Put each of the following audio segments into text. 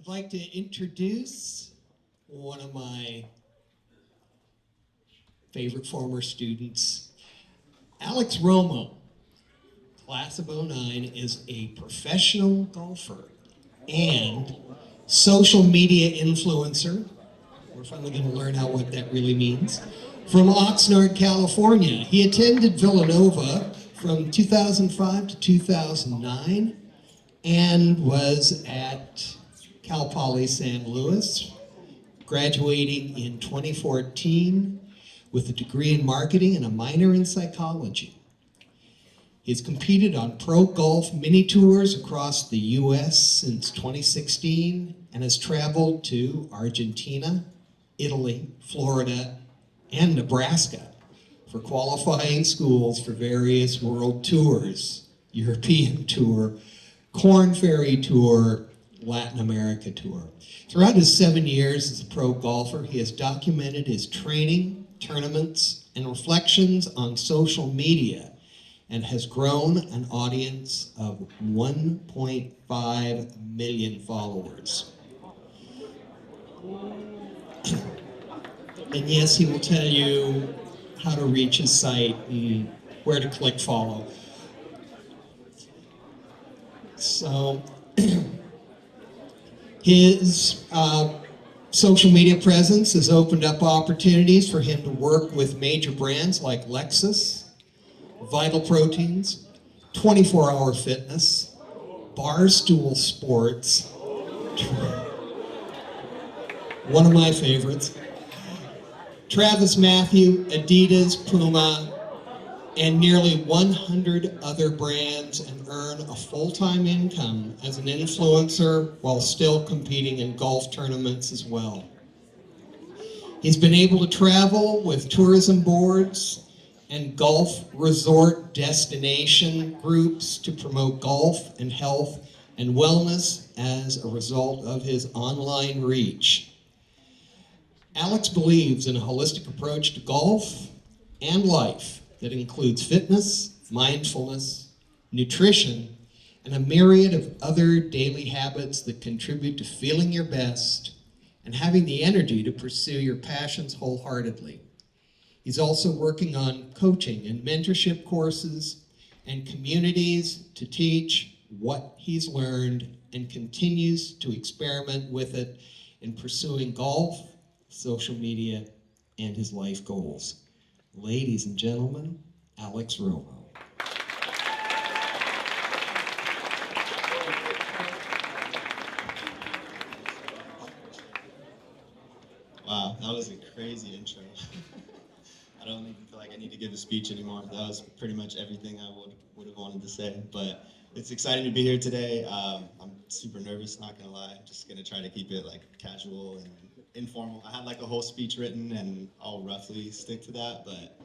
I'd like to introduce one of my favorite former students, Alex Romo, class of '09, is a professional golfer and social media influencer. We're finally going to learn what that really means. From Oxnard, California. He attended Villanova from 2005 to 2009 and was at Cal Poly San Luis, graduating in 2014 with a degree in marketing and a minor in psychology. He's competed on pro golf mini tours across the U.S. since 2016 and has traveled to Argentina, Italy, Florida, and Nebraska for qualifying schools for various world tours, European Tour, Corn Ferry Tour, Latin America Tour. Throughout his 7 years as a pro golfer, he has documented his training, tournaments, and reflections on social media and has grown an audience of 1.5 million followers. And yes, he will tell you how to reach his site and where to click follow. So his social media presence has opened up opportunities for him to work with major brands like Lexus, Vital Proteins, 24-Hour Fitness, Barstool Sports, one of my favorites, Travis Matthew, Adidas, Puma, and nearly 100 other brands, and earn a full-time income as an influencer while still competing in golf tournaments as well. He's been able to travel with tourism boards and golf resort destination groups to promote golf and health and wellness as a result of his online reach. Alex believes in a holistic approach to golf and life that includes fitness, mindfulness, nutrition, and a myriad of other daily habits that contribute to feeling your best and having the energy to pursue your passions wholeheartedly. He's also working on coaching and mentorship courses and communities to teach what he's learned and continues to experiment with it in pursuing golf, social media, and his life goals. Ladies and gentlemen, Alex Romo. Wow, that was a crazy intro. I don't even feel like I need to give a speech anymore. That was pretty much everything I would have wanted to say. But it's exciting to be here today. I'm super nervous, not gonna lie. I'm just gonna try to keep it like casual and informal. I had like a whole speech written, and I'll roughly stick to that. But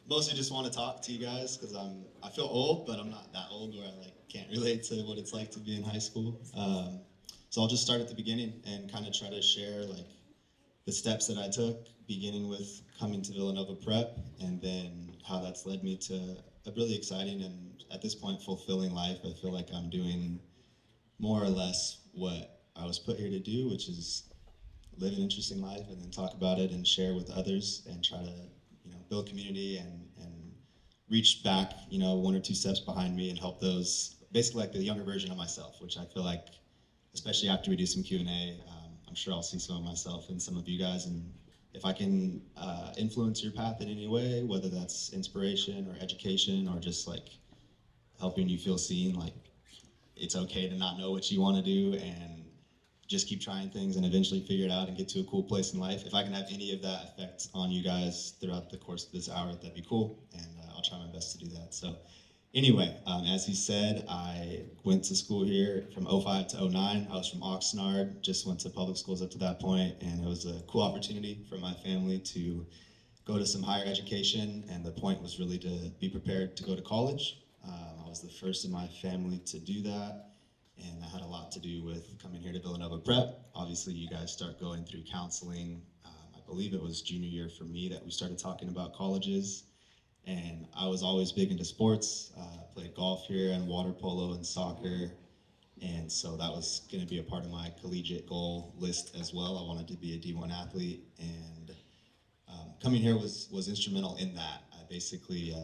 mostly just want to talk to you guys because I feel old, but I'm not that old where I like can't relate to what it's like to be in high school. So I'll just start at the beginning and kind of try to share like the steps that I took, beginning with coming to Villanova Prep, and then how that's led me to a really exciting and, at this point, fulfilling life. I feel like I'm doing more or less what I was put here to do, which is live an interesting life and then talk about it and share with others and try to, build community and reach back, one or two steps behind me and help those, basically like the younger version of myself, which I feel like, especially after we do some Q&A, I'm sure I'll see some of myself in some of you guys, and if I can influence your path in any way, whether that's inspiration or education or just like helping you feel seen, like it's okay to not know what you want to do and just keep trying things and eventually figure it out and get to a cool place in life. If I can have any of that effect on you guys throughout the course of this hour, that'd be cool, and I'll try my best to do that. So anyway, as he said, I went to school here from '05 to '09. I was from Oxnard, just went to public schools up to that point, and it was a cool opportunity for my family to go to some higher education, and the point was really to be prepared to go to college. I was the first in my family to do that, and that had a lot to do with coming here to Villanova Prep. Obviously, you guys start going through counseling. I believe it was junior year for me that we started talking about colleges. And I was always big into sports, played golf here and water polo and soccer, And so that was going to be a part of my collegiate goal list as well. I wanted to be a D1 athlete, and coming here was instrumental in that. I basically,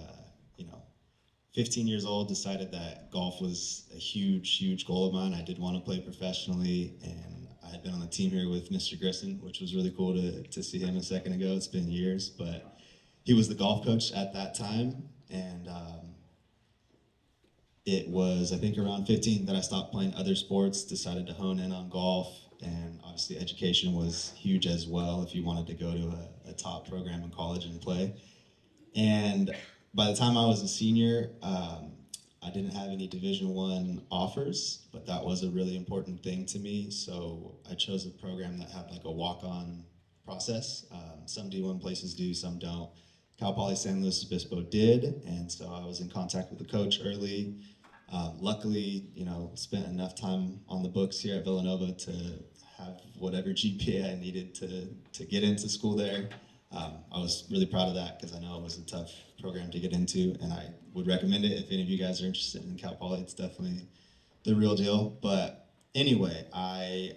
15 years old, decided that golf was a huge goal of mine. I did want to play professionally, and I had been on the team here with Mr. Grisson, which was really cool to see him a second ago. It's been years, but he was the golf coach at that time, and it was, I think, around 15 that I stopped playing other sports, decided to hone in on golf, and obviously education was huge as well if you wanted to go to a top program in college and play. And by the time I was a senior, I didn't have any Division One offers, but that was a really important thing to me. So I chose a program that had like a walk-on process. Some D1 places do, some don't. Cal Poly San Luis Obispo did, and so I was in contact with the coach early. Luckily, spent enough time on the books here at Villanova to have whatever GPA I needed to get into school there. I was really proud of that because I know it was a tough program to get into, and I would recommend it if any of you guys are interested in Cal Poly. It's definitely the real deal. But anyway, I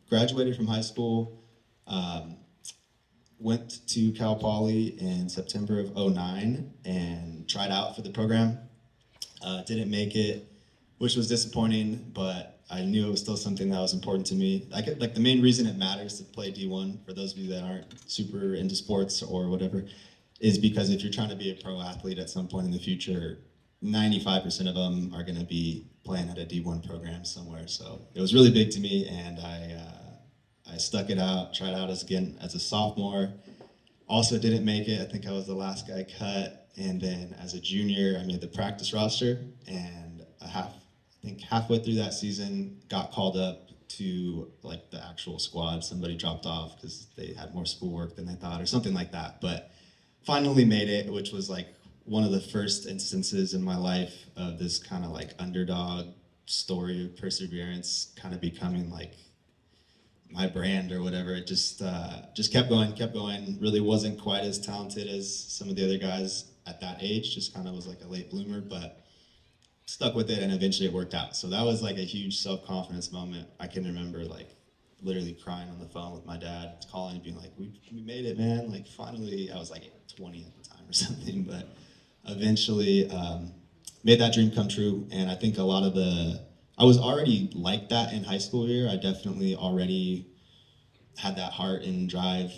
graduated from high school, went to Cal Poly in September of '09 and tried out for the program. Didn't make it, which was disappointing, but I knew it was still something that was important to me. Like the main reason it matters to play D1, for those of you that aren't super into sports or whatever, is because if you're trying to be a pro athlete at some point in the future, 95% of them are going to be playing at a D1 program somewhere. So it was really big to me, and I stuck it out, tried out as a sophomore. Also didn't make it. I think I was the last guy cut. And then as a junior, I made the practice roster, and I think halfway through that season, got called up to like the actual squad. Somebody dropped off because they had more schoolwork than they thought, or something like that. But finally made it, which was like one of the first instances in my life of this kind of like underdog story of perseverance kind of becoming like my brand or whatever. It just kept going. Really wasn't quite as talented as some of the other guys at that age. Just kind of was like a late bloomer, but stuck with it, and eventually it worked out. So that was like a huge self-confidence moment. I can remember like literally crying on the phone with my dad, calling and being like, we made it, man. Like finally, I was like 20 at the time or something, but eventually made that dream come true. And I think I was already like that in high school here. I definitely already had that heart and drive,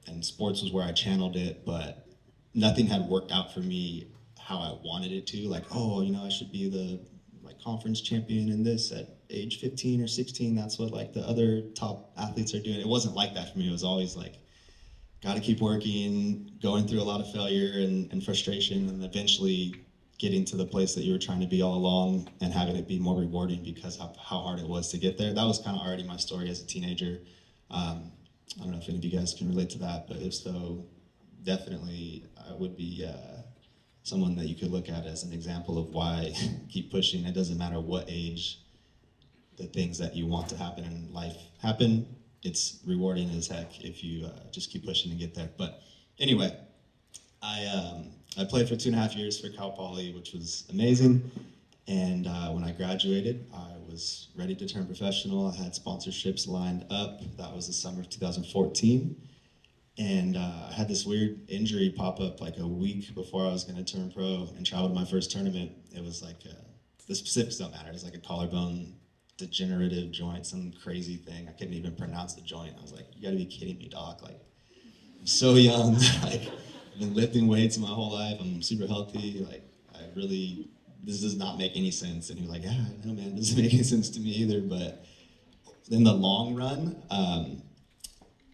and sports was where I channeled it, but nothing had worked out for me how I wanted it to. Like, oh, I should be the like conference champion in this at age 15 or 16. That's what like the other top athletes are doing. It wasn't like that for me. It was always like, got to keep working, going through a lot of failure and frustration, and eventually getting to the place that you were trying to be all along and having it be more rewarding because of how hard it was to get there. That was kind of already my story as a teenager. I don't know if any of you guys can relate to that, but if so, definitely I would be someone that you could look at as an example of why keep pushing. It doesn't matter what age the things that you want to happen in life happen. It's rewarding as heck if you just keep pushing and get there. But anyway, I played for 2.5 years for Cal Poly, which was amazing. And when I graduated, I was ready to turn professional. I had sponsorships lined up. That was the summer of 2014. And I had this weird injury pop up like a week before I was going to turn pro and travel to my first tournament. It was like, the specifics don't matter. It was like a collarbone degenerative joint, some crazy thing. I couldn't even pronounce the joint. I was like, you gotta be kidding me, doc. Like, I'm so young. Like, I've been lifting weights my whole life. I'm super healthy. Like, this does not make any sense. And he was like, yeah, I know, man, it doesn't make any sense to me either. But in the long run,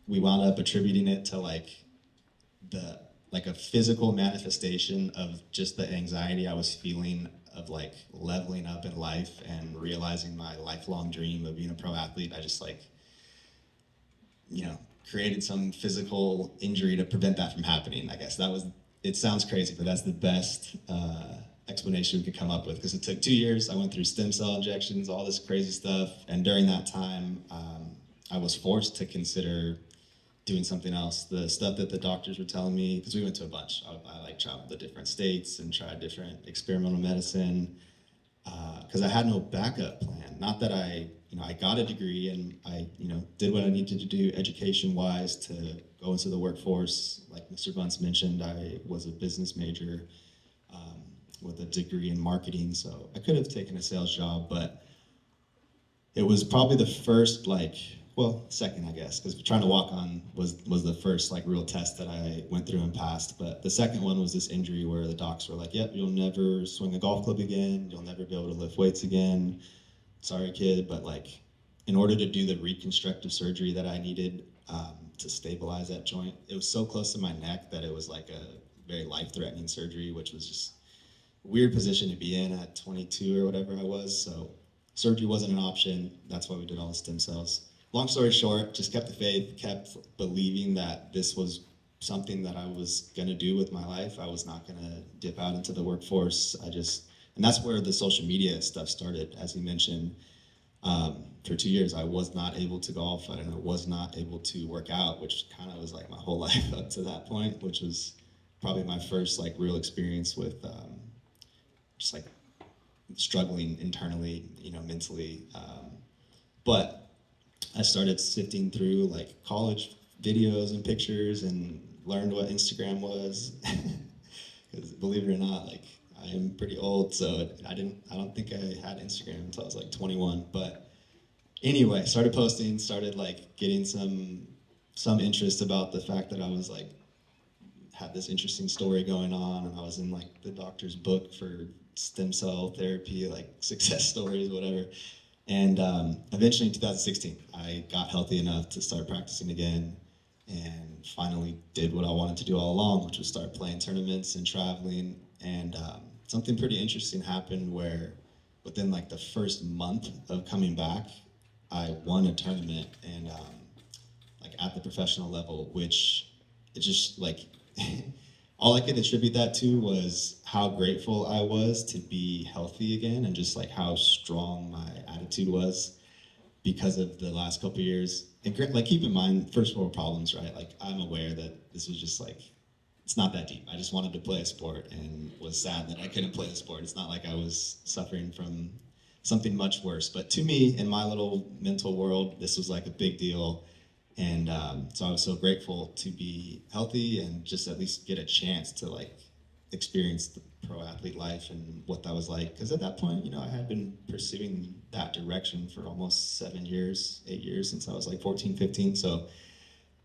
we wound up attributing it to like a physical manifestation of just the anxiety I was feeling of like leveling up in life and realizing my lifelong dream of being a pro athlete. I just like, created some physical injury to prevent that from happening. I guess it sounds crazy, but that's the best explanation we could come up with, because it took 2 years. I went through stem cell injections, all this crazy stuff. And during that time, I was forced to consider doing something else. The stuff that the doctors were telling me, because we went to a bunch. I like traveled to different states and tried different experimental medicine. because I had no backup plan. Not that I got a degree and I, did what I needed to do education-wise to go into the workforce. Like Mr. Bunce mentioned, I was a business major with a degree in marketing, so I could have taken a sales job, but it was probably the first, second, I guess, because trying to walk on was the first real test that I went through and passed. But the second one was this injury where the docs were like, "Yep, you'll never swing a golf club again. You'll never be able to lift weights again. Sorry, kid." But in order to do the reconstructive surgery that I needed to stabilize that joint, it was so close to my neck that it was like a very life-threatening surgery, which was just a weird position to be in at 22 or whatever I was. So surgery wasn't an option. That's why we did all the stem cells. Long story short, just kept the faith, kept believing that this was something that I was gonna do with my life. I was not gonna dip out into the workforce. And that's where the social media stuff started. As you mentioned, for 2 years, I was not able to golf, and I was not able to work out, which kind of was my whole life up to that point, which was probably my first real experience with just struggling internally, mentally. But I started sifting through college videos and pictures and learned what Instagram was. Because believe it or not, I am pretty old, so I don't think I had Instagram until I was 21. But anyway, started posting, started getting some interest about the fact that I was had this interesting story going on, and I was in the doctor's book for stem cell therapy, success stories, whatever. And eventually in 2016, I got healthy enough to start practicing again, and finally did what I wanted to do all along, which was start playing tournaments and traveling. And something pretty interesting happened where within the first month of coming back, I won a tournament, and at the professional level, which it just all I could attribute that to was how grateful I was to be healthy again, and just how strong my attitude was because of the last couple of years. And keep in mind, first world problems, right? I'm aware that this was just it's not that deep. I just wanted to play a sport and was sad that I couldn't play the sport. It's not like I was suffering from something much worse. But to me, in my little mental world, this was a big deal. And so I was so grateful to be healthy and just at least get a chance to experience the pro athlete life and what that was like. Because at that point, I had been pursuing that direction for almost 7 years, 8 years, since I was 14, 15. So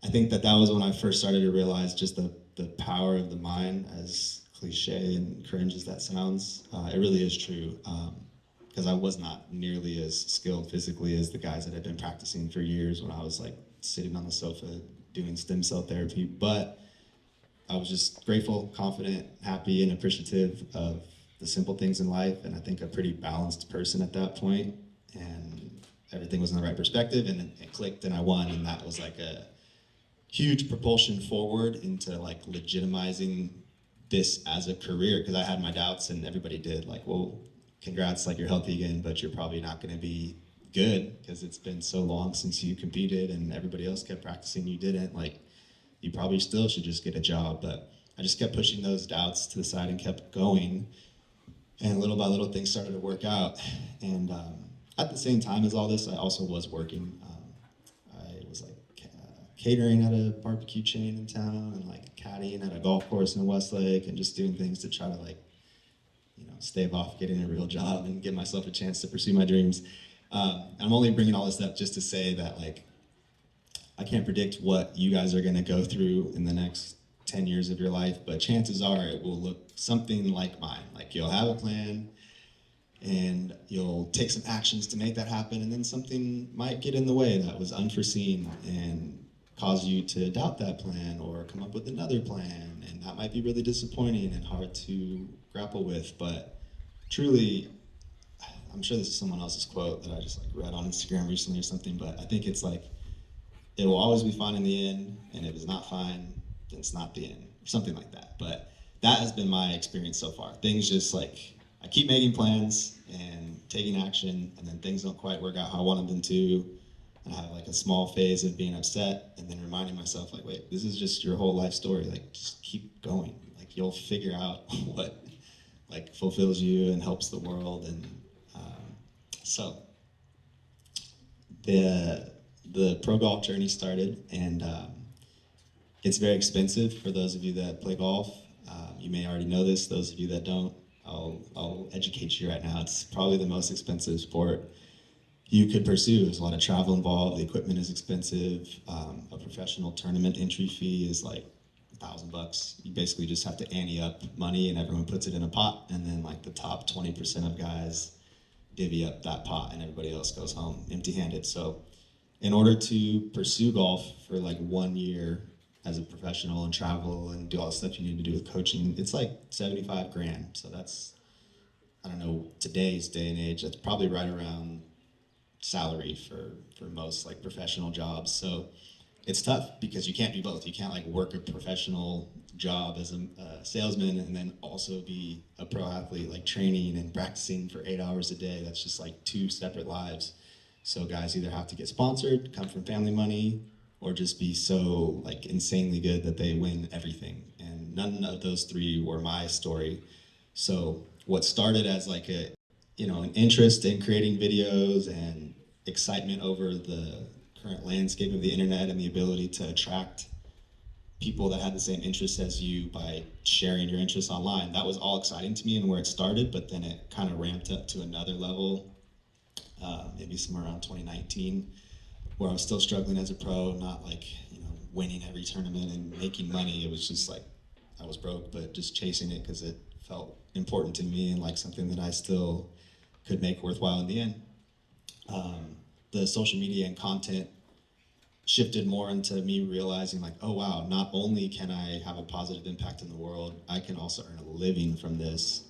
I think that was when I first started to realize just the power of the mind, as cliche and cringe as that sounds. It really is true. Because I was not nearly as skilled physically as the guys that had been practicing for years when I was sitting on the sofa doing stem cell therapy. But I was just grateful, confident, happy, and appreciative of the simple things in life, and I think a pretty balanced person at that point. And everything was in the right perspective, and it clicked, and I won, and that was a huge propulsion forward into legitimizing this as a career, because I had my doubts, and everybody did. Well, congrats, you're healthy again, but you're probably not going to be good because it's been so long since you competed and everybody else kept practicing, you didn't. You probably still should just get a job. But I just kept pushing those doubts to the side and kept going, and little by little things started to work out. And at the same time as all this, I also was working. I was catering at a barbecue chain in town, and caddying at a golf course in Westlake, and just doing things to try to stave off getting a real job and give myself a chance to pursue my dreams. I'm only bringing all this up just to say that I can't predict what you guys are going to go through in the next 10 years of your life, but chances are it will look something like mine. You'll have a plan and you'll take some actions to make that happen, and then something might get in the way that was unforeseen and cause you to doubt that plan or come up with another plan, and that might be really disappointing and hard to grapple with. But truly, I'm sure this is someone else's quote that I just read on Instagram recently or something, but I think it's it will always be fine in the end, and if it's not fine, then it's not the end, or something like that. But that has been my experience so far. Things just I keep making plans and taking action, and then things don't quite work out how I wanted them to. And I have a small phase of being upset, and then reminding myself wait, this is just your whole life story. Just keep going. You'll figure out what fulfills you and helps the world, and So the pro golf journey started, and it's very expensive for those of you that play golf. You may already know this. Those of you that don't, I'll educate you right now. It's probably the most expensive sport you could pursue. There's a lot of travel involved. The equipment is expensive. A professional tournament entry fee is like $1,000. You basically just have to ante up money, and everyone puts it in a pot, and then like the top 20% of guys divvy up that pot, and everybody else goes home empty-handed. So in order to pursue golf for like 1 year as a professional and travel and do all the stuff you need to do with coaching, it's like 75 grand. So that's, I don't know, today's day and age, that's probably right around salary for most like professional jobs. So it's tough because you can't do both. You can't like work a professional job as a salesman and then also be a pro athlete, like training and practicing for 8 hours a day. That's just like two separate lives. So guys either have to get sponsored, come from family money, or just be so like insanely good that they win everything. And none of those three were my story. So what started as like a, an interest in creating videos and excitement over the current landscape of the internet and the ability to attract people that had the same interests as you by sharing your interests online. That was all exciting to me and where it started, but then it kind of ramped up to another level, maybe somewhere around 2019, where I was still struggling as a pro, not like, winning every tournament and making money. It was just like, I was broke, but just chasing it because it felt important to me and like something that I still could make worthwhile in the end. The social media and content shifted more into me realizing like, oh wow, not only can I have a positive impact in the world, I can also earn a living from this.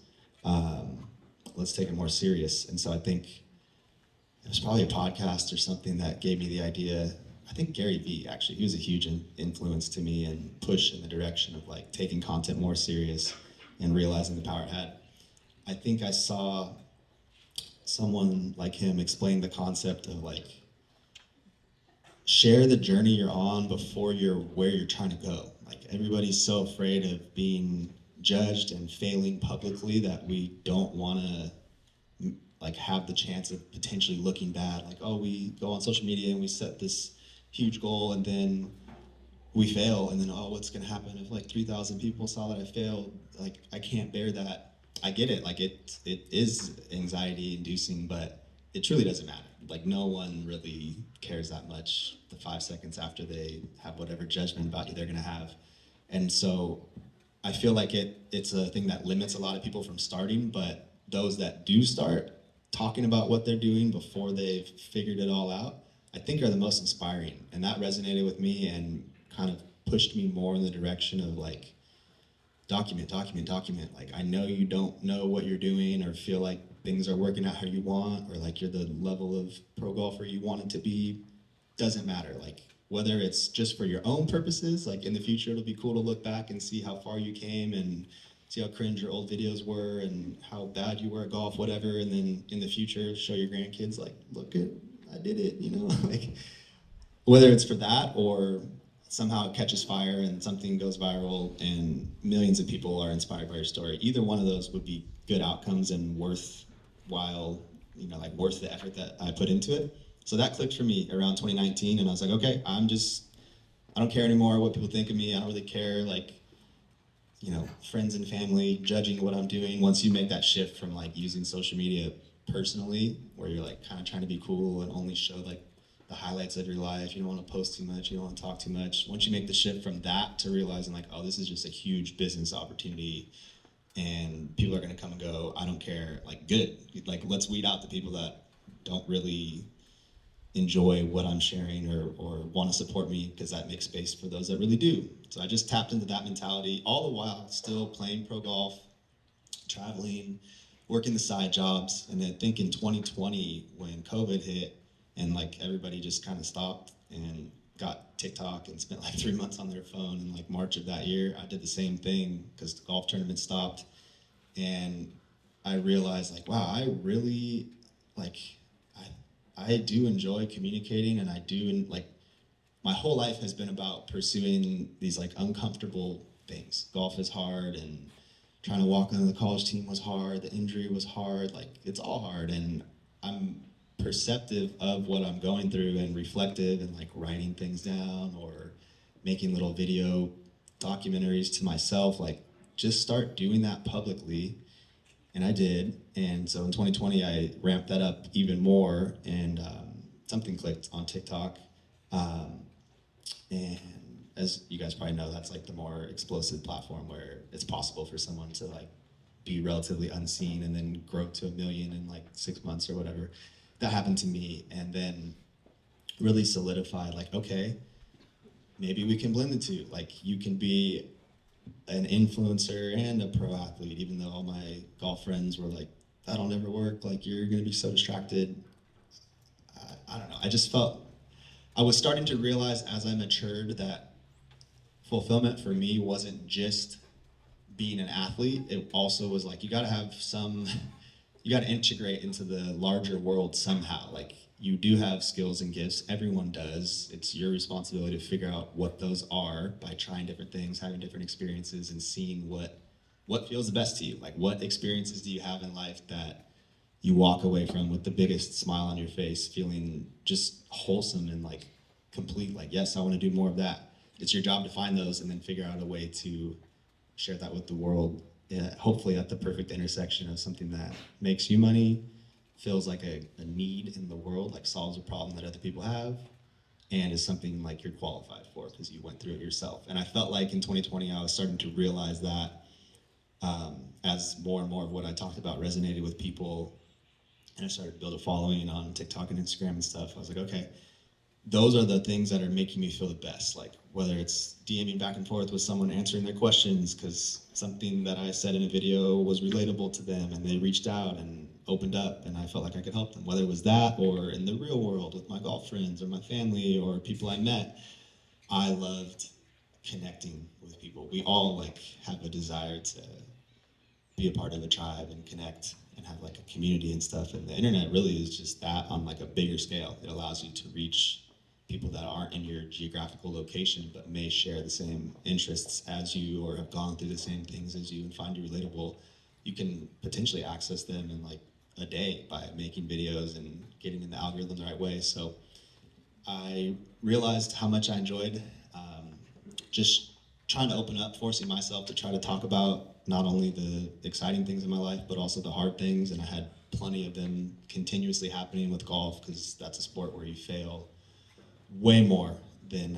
Let's take it more serious. And so I think it was probably a podcast or something that gave me the idea. I think Gary Vee, actually, he was a huge influence to me and push in the direction of like taking content more serious and realizing the power it had. I think I saw someone like him explain the concept of like, share the journey you're on before you're where you're trying to go. Like everybody's so afraid of being judged and failing publicly that we don't want to like have the chance of potentially looking bad. Like, oh, we go on social media and we set this huge goal and then we fail, and then, oh, what's gonna happen if like 3,000 people saw that I failed? Like, I can't bear that. I get it, like it is anxiety inducing, but it truly doesn't matter. Like no one really cares that much the 5 seconds after they have whatever judgment about you they're gonna have. And so I feel like it's a thing that limits a lot of people from starting, but those that do start talking about what they're doing before they've figured it all out, I think are the most inspiring. And that resonated with me and kind of pushed me more in the direction of like, document. Like, I know you don't know what you're doing or feel like things are working out how you want, or like you're the level of pro golfer you want it to be, doesn't matter. Like, whether it's just for your own purposes, like in the future, it'll be cool to look back and see how far you came and see how cringe your old videos were and how bad you were at golf, whatever. And then in the future, show your grandkids, like, look at, I did it, like, whether it's for that or somehow it catches fire and something goes viral and millions of people are inspired by your story. Either one of those would be good outcomes and worthwhile, like worth the effort that I put into it. So that clicked for me around 2019, and I was like, okay, I don't care anymore what people think of me. I don't really care, like, friends and family judging what I'm doing. Once you make that shift from like using social media personally, where you're like kind of trying to be cool and only show like the highlights of your life, you don't want to post too much, you don't want to talk too much. Once you make the shift from that to realizing like, oh, this is just a huge business opportunity and people are going to come and go, I don't care, like, good. Like, let's weed out the people that don't really enjoy what I'm sharing or want to support me, because that makes space for those that really do. So I just tapped into that mentality, all the while still playing pro golf, traveling, working the side jobs. And then I think in 2020 when COVID hit and like everybody just kind of stopped and got TikTok and spent like 3 months on their phone in like March of that year, I did the same thing because the golf tournament stopped. And I realized like, wow, I really like, I do enjoy communicating, and I do, like, my whole life has been about pursuing these like uncomfortable things. Golf is hard, and trying to walk on the college team was hard. The injury was hard. Like, it's all hard, and I'm perceptive of what I'm going through and reflective and like writing things down or making little video documentaries to myself, like just start doing that publicly. And I did. And so in 2020, I ramped that up even more, and something clicked on TikTok. Um, and as you guys probably know, that's like the more explosive platform where it's possible for someone to like be relatively unseen and then grow to 1 million in like 6 months or whatever. That happened to me, and then really solidified like, okay, maybe we can blend the two. Like you can be an influencer and a pro athlete, even though all my golf friends were like, that'll never work. Like you're gonna be so distracted. I don't know. I just felt I was starting to realize as I matured that fulfillment for me wasn't just being an athlete. It also was like you got to have some, you got to integrate into the larger world somehow. Like you do have skills and gifts. Everyone does. It's your responsibility to figure out what those are by trying different things, having different experiences, and seeing what feels the best to you. Like what experiences do you have in life that you walk away from with the biggest smile on your face, feeling just wholesome and like complete. Like yes, I want to do more of that. It's your job to find those and then figure out a way to share that with the world, hopefully at the perfect intersection of something that makes you money, feels like a need in the world, like solves a problem that other people have, and is something like you're qualified for because you went through it yourself. And I felt like in 2020 I was starting to realize that as more and more of what I talked about resonated with people, and I started to build a following on TikTok and Instagram and stuff. I was like, okay, those are the things that are making me feel the best. Like whether it's DMing back and forth with someone, answering their questions because something that I said in a video was relatable to them and they reached out and opened up and I felt like I could help them. Whether it was that or in the real world with my golf friends or my family or people I met, I loved connecting with people. We all like have a desire to be a part of a tribe and connect and have like a community and stuff. And the internet really is just that on like a bigger scale. It allows you to reach people that aren't in your geographical location but may share the same interests as you or have gone through the same things as you and find you relatable. You can potentially access them in like a day by making videos and getting in the algorithm the right way. So I realized how much I enjoyed just trying to open up, forcing myself to try to talk about not only the exciting things in my life, but also the hard things. And I had plenty of them continuously happening with golf because that's a sport where you fail way more than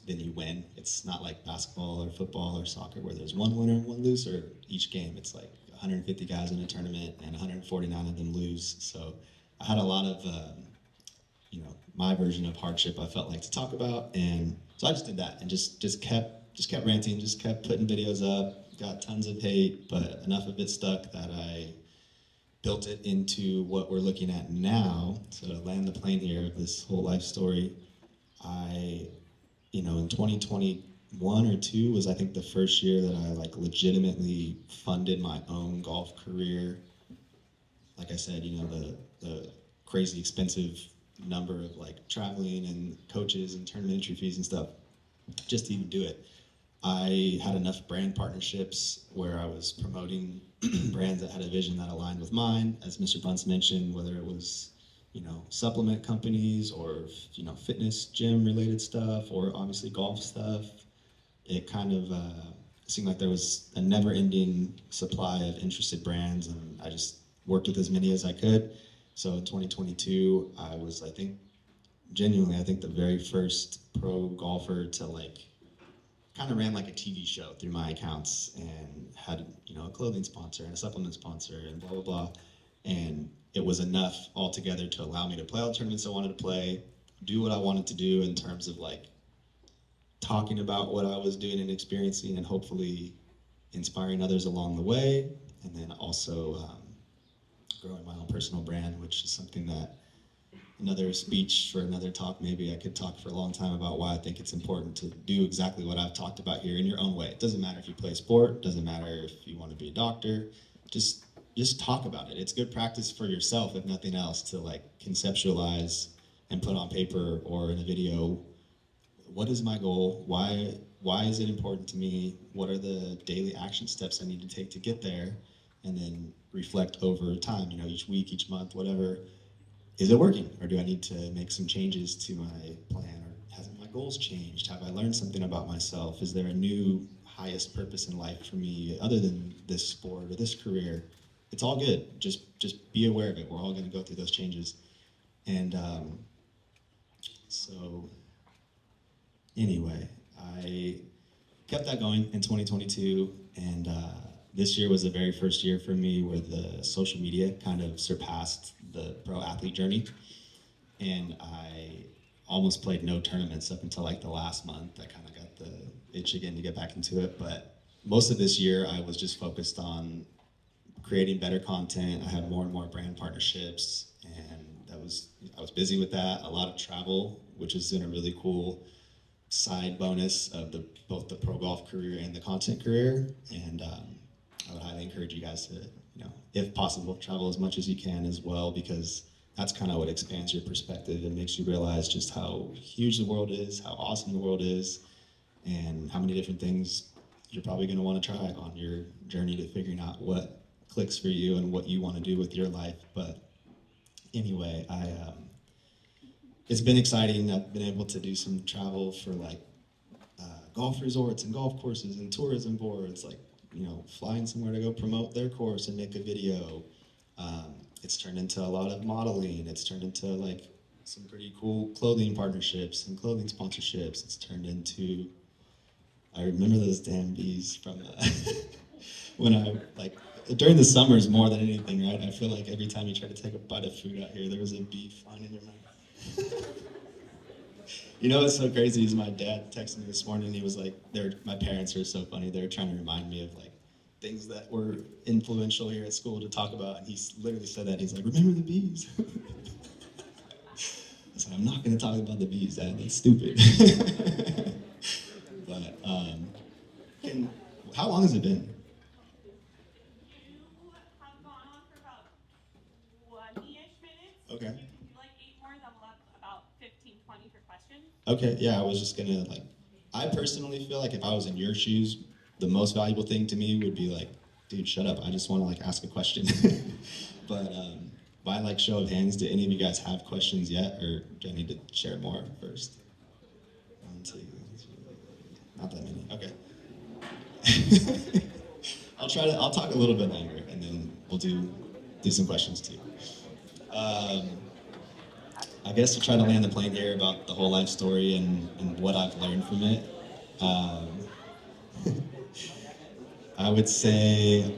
you win. It's not like basketball or football or soccer where there's one winner and one loser each game. It's like 150 guys in a tournament and 149 of them lose. So I had a lot of my version of hardship I felt like to talk about, and so I just did that and just kept ranting, just kept putting videos up, got tons of hate, but enough of it stuck that I built it into what we're looking at now. So to land the plane here of this whole life story, I, in 2021 or two was I think the first year that I like legitimately funded my own golf career. Like I said, the crazy expensive number of like traveling and coaches and tournament entry fees and stuff just to even do it. I had enough brand partnerships where I was promoting brands that had a vision that aligned with mine, as Mr. Bunce mentioned, whether it was, supplement companies or, fitness gym related stuff or obviously golf stuff. It kind of seemed like there was a never ending supply of interested brands, and I just worked with as many as I could. So in 2022, I was, I think, genuinely, I think the very first pro golfer to like kind of ran like a TV show through my accounts and had a clothing sponsor and a supplement sponsor and blah blah blah, and it was enough altogether to allow me to play all the tournaments I wanted to play, do what I wanted to do in terms of like talking about what I was doing and experiencing, and hopefully inspiring others along the way, and then also growing my own personal brand, which is something that another speech for another talk. Maybe I could talk for a long time about why I think it's important to do exactly what I've talked about here in your own way. It doesn't matter if you play sport, doesn't matter if you want to be a doctor, just talk about it. It's good practice for yourself, if nothing else, to like conceptualize and put on paper or in a video, what is my goal? Why is it important to me? What are the daily action steps I need to take to get there? And then reflect over time, each week, each month, whatever. Is it working? Or do I need to make some changes to my plan? Or hasn't my goals changed? Have I learned something about myself? Is there a new highest purpose in life for me other than this sport or this career? It's all good. Just be aware of it. We're all going to go through those changes. And so anyway, I kept that going in 2022, and this year was the very first year for me where the social media kind of surpassed the pro athlete journey, and I almost played no tournaments up until like the last month. I kind of got the itch again to get back into it, but most of this year I was just focused on creating better content. I had more and more brand partnerships, and I was busy with that. A lot of travel, which has been a really cool side bonus of both the pro golf career and the content career. And I would highly encourage you guys to, if possible, travel as much as you can as well, because that's kind of what expands your perspective and makes you realize just how huge the world is, how awesome the world is, and how many different things you're probably going to want to try on your journey to figuring out what clicks for you and what you want to do with your life. But anyway, it's been exciting. I've been able to do some travel for like golf resorts and golf courses and tourism boards, like, flying somewhere to go promote their course and make a video. It's turned into a lot of modeling. It's turned into like some pretty cool clothing partnerships and clothing sponsorships. It's turned into, I remember those damn bees from when I, like, during the summers more than anything, right? I feel like every time you try to take a bite of food out here, there was a bee flying in your mouth. What's so crazy is my dad texted me this morning. He was like, my parents are so funny. They were trying to remind me of like things that were influential here at school to talk about. And he literally said that. He's like, remember the bees? I was like, I'm not going to talk about the bees, Dad. That's stupid. But how long has it been? You have gone on for about 20-ish minutes. Okay. You can do like 8 more, then we'll have about 15, 20 for questions. Okay, yeah, I was just gonna I personally feel like if I was in your shoes, the most valuable thing to me would be like, dude, shut up, I just wanna ask a question. But by show of hands, do any of you guys have questions yet, or do I need to share more first? 1, 2, 3, not that many, okay. I'll talk a little bit longer, and then we'll do some questions too. I guess to try to land the plane here about the whole life story and what I've learned from it. I would say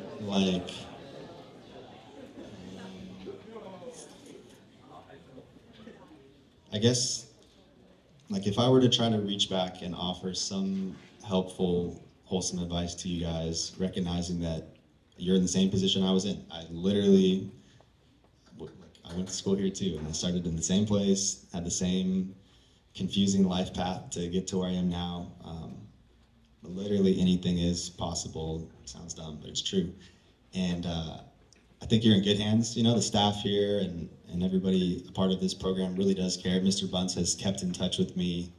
I guess if I were to try to reach back and offer some helpful, wholesome advice to you guys, recognizing that you're in the same position I was in. I went to school here too, and I started in the same place, had the same confusing life path to get to where I am now. But literally anything is possible. It sounds dumb, but it's true. And I think you're in good hands. The staff here and everybody a part of this program really does care. Mr. Bunce has kept in touch with me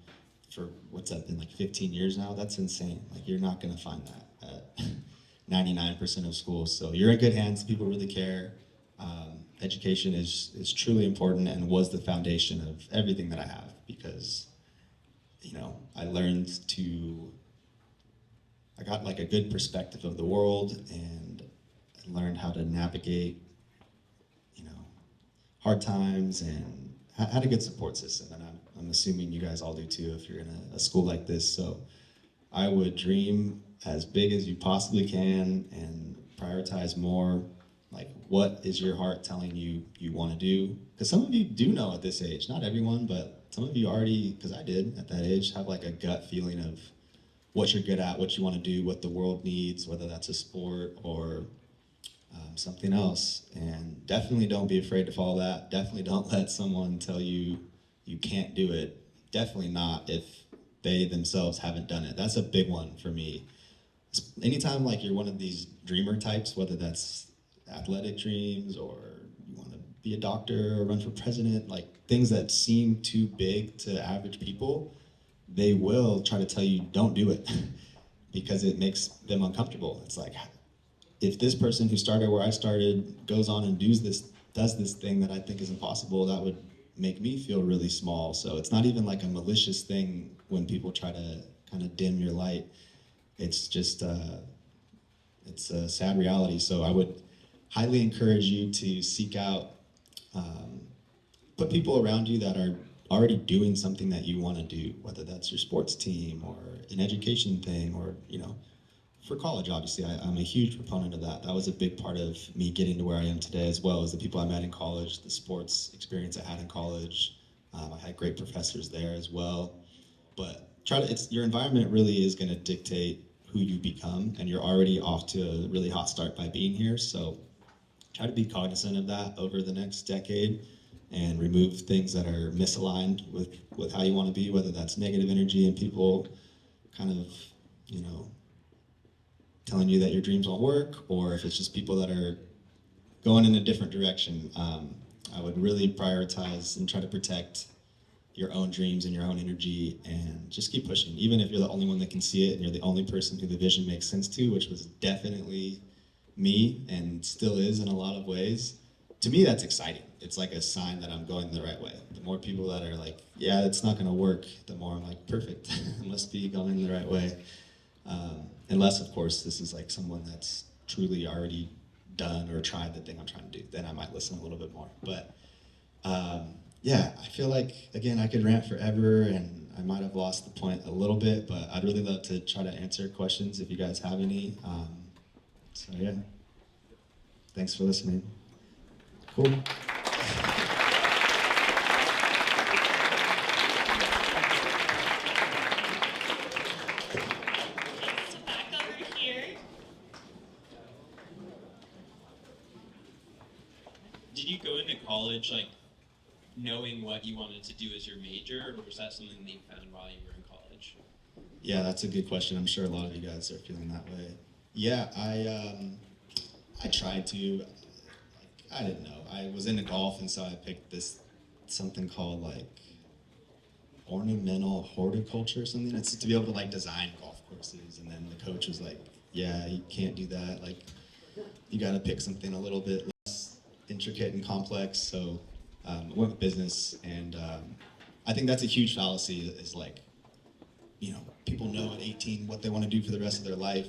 for, what's that been, 15 years now? That's insane. You're not gonna find that at 99% of schools. So you're in good hands. People really care. Education is truly important and was the foundation of everything that I have, because I got a good perspective of the world, and I learned how to navigate hard times, and had a good support system, and I'm assuming you guys all do too if you're in a school like this. So I would dream as big as you possibly can and prioritize more. What is your heart telling you want to do? Because some of you do know at this age, not everyone, but some of you already, because I did at that age, have a gut feeling of what you're good at, what you want to do, what the world needs, whether that's a sport or something else. And definitely don't be afraid to follow that. Definitely don't let someone tell you you can't do it. Definitely not if they themselves haven't done it. That's a big one for me. Anytime you're one of these dreamer types, whether that's athletic dreams or you want to be a doctor or run for president, things that seem too big to average people, they will try to tell you don't do it because it makes them uncomfortable. It's if this person who started where I started goes on and does this thing that I think is impossible, that would make me feel really small. So it's not even like a malicious thing when people try to kind of dim your light. It's just it's a sad reality. So I would highly encourage you to seek out, put people around you that are already doing something that you want to do, whether that's your sports team or an education thing, or for college. Obviously, I'm a huge proponent of that. That was a big part of me getting to where I am today, as well as the people I met in college, the sports experience I had in college. I had great professors there as well. But it's your environment really is going to dictate who you become, and you're already off to a really hot start by being here. So try to be cognizant of that over the next decade and remove things that are misaligned with how you want to be, whether that's negative energy and people kind of, you know, telling you that your dreams won't work, or if it's just people that are going in a different direction. I would really prioritize and try to protect your own dreams and your own energy, and just keep pushing, even if you're the only one that can see it and you're the only person who the vision makes sense to, which was definitely me and still is in a lot of ways. To me, that's exciting. It's like a sign that I'm going the right way. The more people that are like, yeah, it's not going to work, the more I'm like, perfect. I must be going the right way. Unless, of course, this is like someone that's truly already done or tried the thing I'm trying to do, then I might listen a little bit more. But yeah, I feel like, again, I could rant forever, and I might have lost the point a little bit, but I'd really love to try to answer questions if you guys have any. So yeah, thanks for listening. Cool. So back over here. Did you go into college like knowing what you wanted to do as your major, or was that something that you found while you were in college? Yeah, that's a good question. I'm sure a lot of you guys are feeling that way. Yeah, I tried to. Like, I didn't know. I was into golf, and so I picked this something called like ornamental horticulture or something. It's to be able to like design golf courses, and then the coach was like, "Yeah, you can't do that. Like, you got to pick something a little bit less intricate and complex." So I went with business, and I think that's a huge fallacy. Is like, people know at 18 what they want to do for the rest of their life,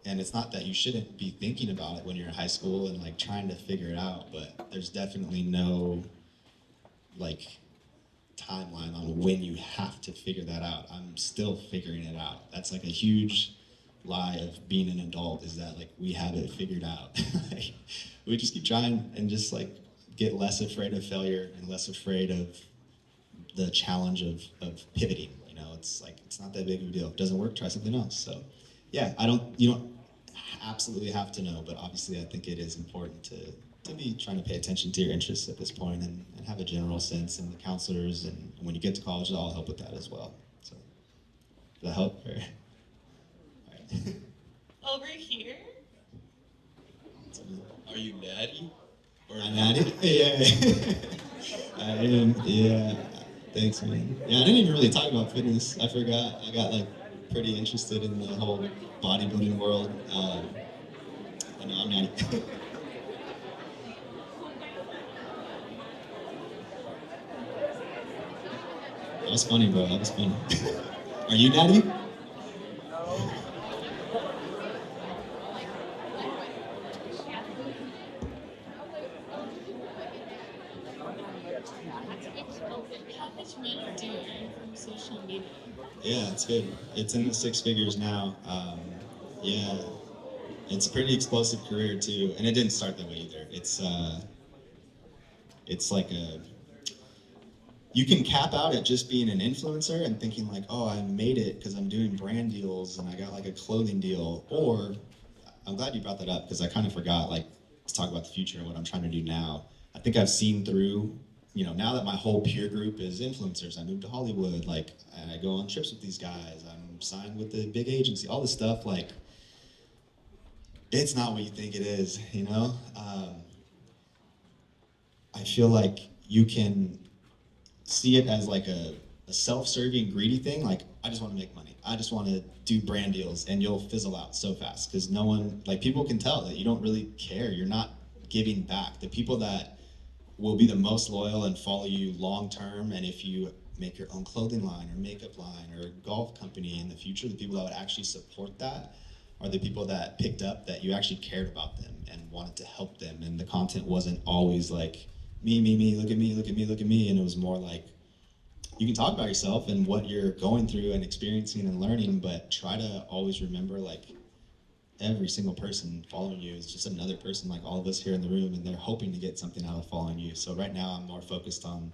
and it's not that you shouldn't be thinking about it when you're in high school and like trying to figure it out, but there's definitely no like timeline on when you have to figure that out. I'm still figuring it out. That's like a huge lie of being an adult, is that like we have it figured out. Like, we just keep trying and just like get less afraid of failure and less afraid of the challenge of pivoting. It's like, it's not that big of a deal. If it doesn't work, try something else. So yeah, you don't absolutely have to know, but obviously I think it is important to be trying to pay attention to your interests at this point, and have a general sense, and the counselors, and when you get to college, they'll all help with that as well. So does that help? Or, all right. Over here. Are you natty? Or I'm at it. Yeah. I am. Yeah. Thanks, man. Yeah, I didn't even really talk about fitness. I forgot. I got like pretty interested in the whole bodybuilding world. I know I'm not. That was funny, bro. That was funny. Are you natty? How much money do you earn from social media? Yeah, it's good. It's in the six figures now. Yeah, it's a pretty explosive career too, and it didn't start that way either. It's like you can cap out at just being an influencer and thinking like, oh, I made it because I'm doing brand deals and I got like a clothing deal. Or I'm glad you brought that up, because I kind of forgot like to talk about the future and what I'm trying to do now. I think I've seen through, now that my whole peer group is influencers. I moved to Hollywood, like, and I go on trips with these guys. I'm signed with the big agency, all this stuff. Like, it's not what you think it is. I feel like you can see it as like a a self-serving, greedy thing, like I just want to make money. I just want to do brand deals, and you'll fizzle out so fast because no one, like people can tell that you don't really care. You're not giving back. The people that will be the most loyal and follow you long term, and if you make your own clothing line or makeup line or golf company in the future, the people that would actually support that are the people that picked up that you actually cared about them and wanted to help them, and the content wasn't always like me, look at me, look at me, look at me, and it was more like you can talk about yourself and what you're going through and experiencing and learning, but try to always remember like every single person following you is just another person like all of us here in the room, and they're hoping to get something out of following you. So right now I'm more focused on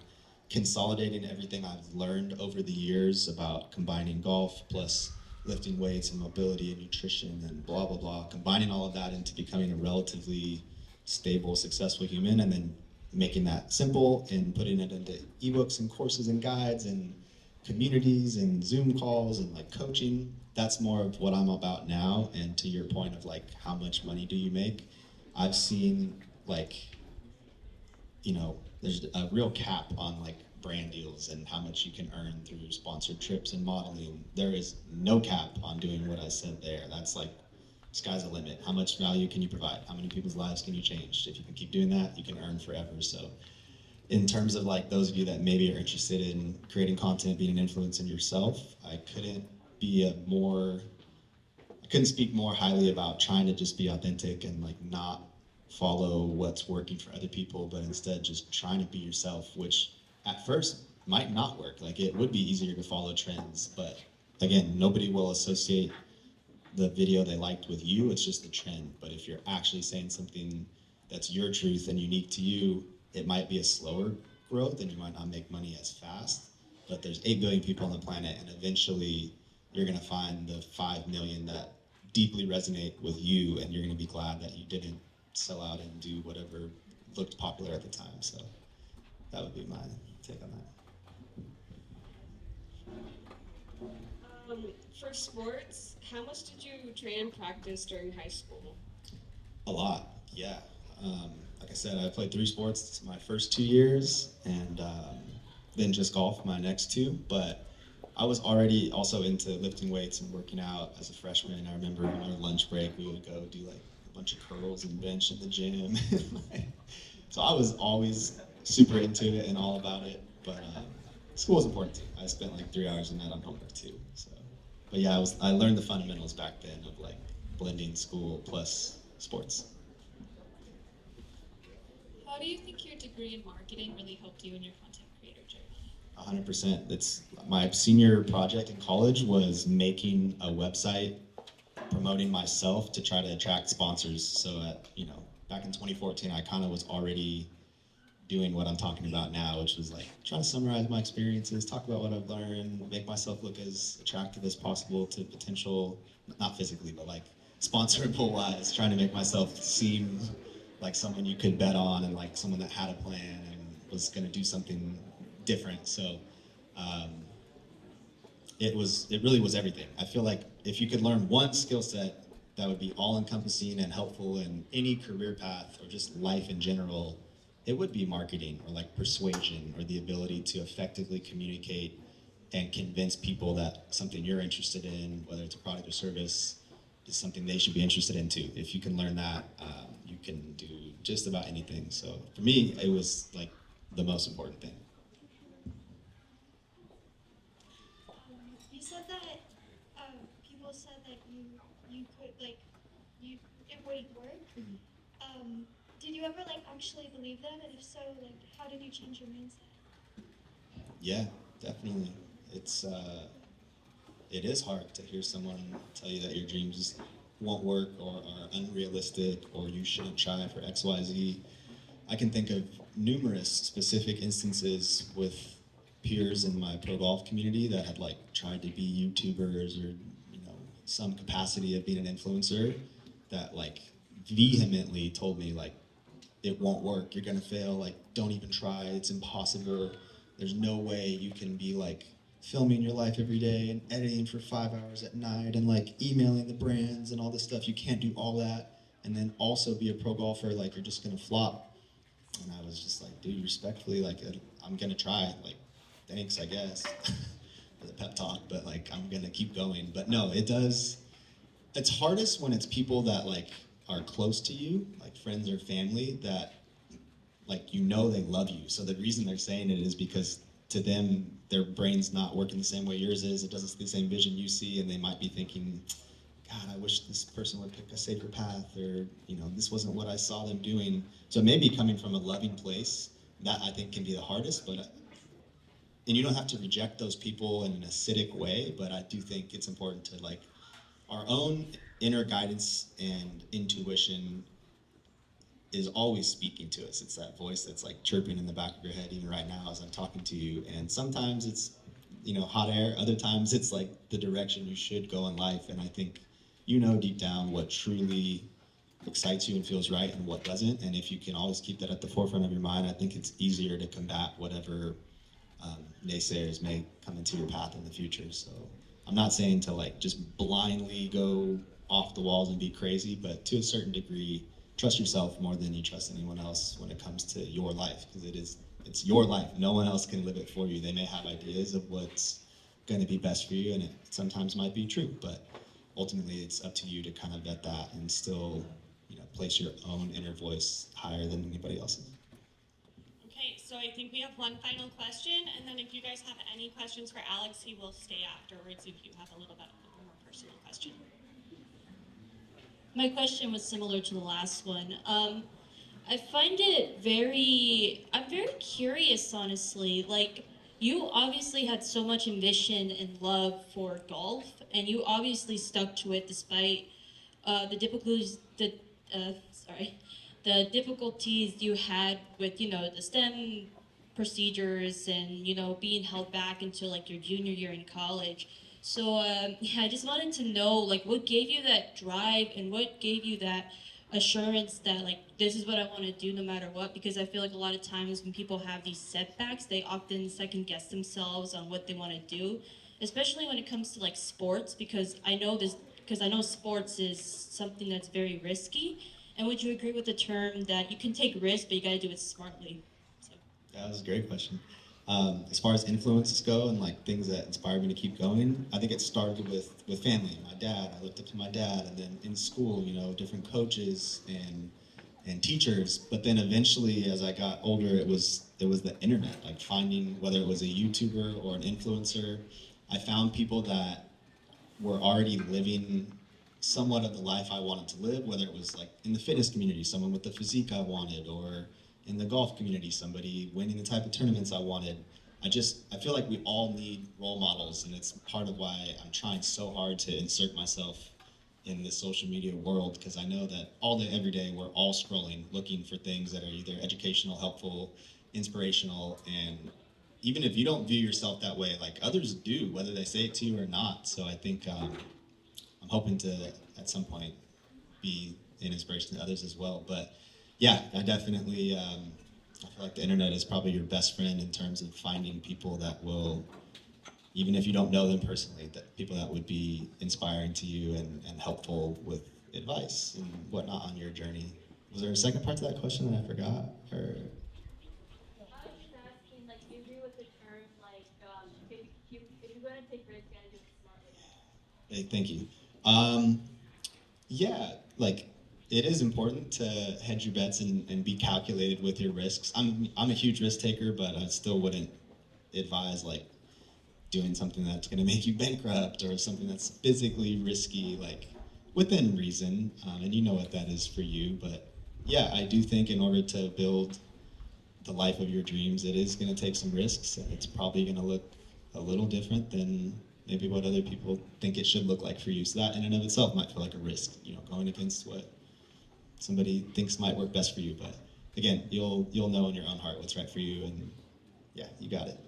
consolidating everything I've learned over the years about combining golf plus lifting weights and mobility and nutrition and blah blah blah, combining all of that into becoming a relatively stable, successful human, and then making that simple and putting it into ebooks and courses and guides and communities and Zoom calls and like coaching. That's more of what I'm about now. And to your point of like, how much money do you make? I've seen like, there's a real cap on like brand deals and how much you can earn through sponsored trips and modeling. There is no cap on doing what I said there. That's like, sky's the limit. How much value can you provide? How many people's lives can you change? If you can keep doing that, you can earn forever. So in terms of like those of you that maybe are interested in creating content, being an influencer yourself, I couldn't speak more highly about trying to just be authentic and like not follow what's working for other people, but instead just trying to be yourself, which at first might not work. Like it would be easier to follow trends, but again, nobody will associate the video they liked with you. It's just the trend. But if you're actually saying something that's your truth and unique to you, it might be a slower growth and you might not make money as fast. But there's 8 billion people on the planet, and eventually you're going to find the 5 million that deeply resonate with you, and you're going to be glad that you didn't sell out and do whatever looked popular at the time. So that would be my take on that. For sports, how much did you train and practice during high school? A lot, yeah. Like I said, I played 3 sports my first 2 years, and then just golf my next 2. But I was already also into lifting weights and working out as a freshman. I remember on our lunch break, we would go do like a bunch of curls and bench in the gym. So I was always super into it and all about it. But school was important too. I spent like 3 hours a night on homework too. So, but yeah, I learned the fundamentals back then of like blending school plus sports. How do you think your degree in marketing really helped you in your content creator journey? 100%. It's my senior project in college was making a website promoting myself to try to attract sponsors. So back in 2014, I kind of was already doing what I'm talking about now, which was like trying to summarize my experiences, talk about what I've learned, make myself look as attractive as possible to potential, not physically, but like sponsorable wise, trying to make myself seem like someone you could bet on and like someone that had a plan and was going to do something different. So um, it really was everything. I feel like if you could learn one skill set that would be all encompassing and helpful in any career path or just life in general, it would be marketing or like persuasion or the ability to effectively communicate and convince people that something you're interested in, whether it's a product or service, is something they should be interested in too. If you can learn that, you can do just about anything. So for me, it was like the most important thing. You said that people said that you could like you it wouldn't work. Did you ever like actually believe that? And if so, like how did you change your mindset? Yeah, definitely. It is hard to hear someone tell you that your dreams won't work or are unrealistic or you shouldn't try for X, Y, Z. I can think of numerous specific instances with peers in my pro golf community that had like tried to be YouTubers or some capacity of being an influencer that like vehemently told me like it won't work, you're gonna fail, like don't even try, it's impossible. There's no way you can be like filming your life every day and editing for 5 hours at night and like emailing the brands and all this stuff. You can't do all that and then also be a pro golfer, like you're just gonna flop. And I was just like, dude, respectfully, like I'm gonna try. Like thanks, I guess, for the pep talk, but like I'm gonna keep going. But no, it does. It's hardest when it's people that like are close to you, like friends or family that like they love you. So the reason they're saying it is because to them their brain's not working the same way yours is. It doesn't see the same vision you see, and they might be thinking, God, I wish this person would pick a safer path, or this wasn't what I saw them doing. So maybe coming from a loving place, that I think can be the hardest. But and you don't have to reject those people in an acidic way, but I do think it's important to like our own inner guidance and intuition is always speaking to us. It's that voice that's like chirping in the back of your head, even right now as I'm talking to you. And sometimes it's, hot air. Other times it's like the direction you should go in life. And I think deep down what truly excites you and feels right and what doesn't. And if you can always keep that at the forefront of your mind, I think it's easier to combat whatever naysayers may come into your path in the future. So I'm not saying to like just blindly go off the walls and be crazy, but to a certain degree, trust yourself more than you trust anyone else when it comes to your life, because it's your life. No one else can live it for you. They may have ideas of what's going to be best for you, and it sometimes might be true, but ultimately it's up to you to kind of vet that and still, place your own inner voice higher than anybody else's. Okay, so I think we have one final question, and then if you guys have any questions for Alex, he will stay afterwards if you have a little bit of a more personal question. My question was similar to the last one. I find it I'm very curious, honestly. Like, you obviously had so much ambition and love for golf, and you obviously stuck to it despite the sorry, the difficulties you had with, the STEM procedures and, being held back until like your junior year in college. So yeah, I just wanted to know like what gave you that drive and what gave you that assurance that like this is what I want to do no matter what, because I feel like a lot of times when people have these setbacks, they often second guess themselves on what they want to do, especially when it comes to like sports, because I know sports is something that's very risky. And would you agree with the term that you can take risks, but you got to do it smartly? So. Yeah, that was a great question. As far as influences go and like things that inspire me to keep going, I think it started with family. My dad, I looked up to my dad, and then in school, different coaches and teachers. But then eventually, as I got older, it was the internet, like finding whether it was a YouTuber or an influencer. I found people that were already living somewhat of the life I wanted to live, whether it was like in the fitness community, someone with the physique I wanted, or in the golf community, somebody winning the type of tournaments I wanted. I feel like we all need role models, and it's part of why I'm trying so hard to insert myself in the social media world, because I know that all day, every day, we're all scrolling, looking for things that are either educational, helpful, inspirational, and even if you don't view yourself that way, like others do, whether they say it to you or not. So I think I'm hoping to, at some point, be an inspiration to others as well. But yeah, I definitely, I feel like the internet is probably your best friend in terms of finding people that will, even if you don't know them personally, that people that would be inspiring to you and helpful with advice and whatnot on your journey. Was there a second part to that question that I forgot? Or I was just asking, like, do you agree with the term, like, if you're going to take risks, you got to do it smartly? hey, thank you. Yeah, like it is important to hedge your bets and be calculated with your risks. I'm a huge risk taker, but I still wouldn't advise like doing something that's going to make you bankrupt or something that's physically risky, like within reason. And you know what that is for you. But yeah, I do think in order to build the life of your dreams, it is going to take some risks, and it's probably going to look a little different than maybe what other people think it should look like for you. So that in and of itself might feel like a risk, going against what somebody thinks might work best for you. But again, you'll know in your own heart what's right for you, and yeah, you got it.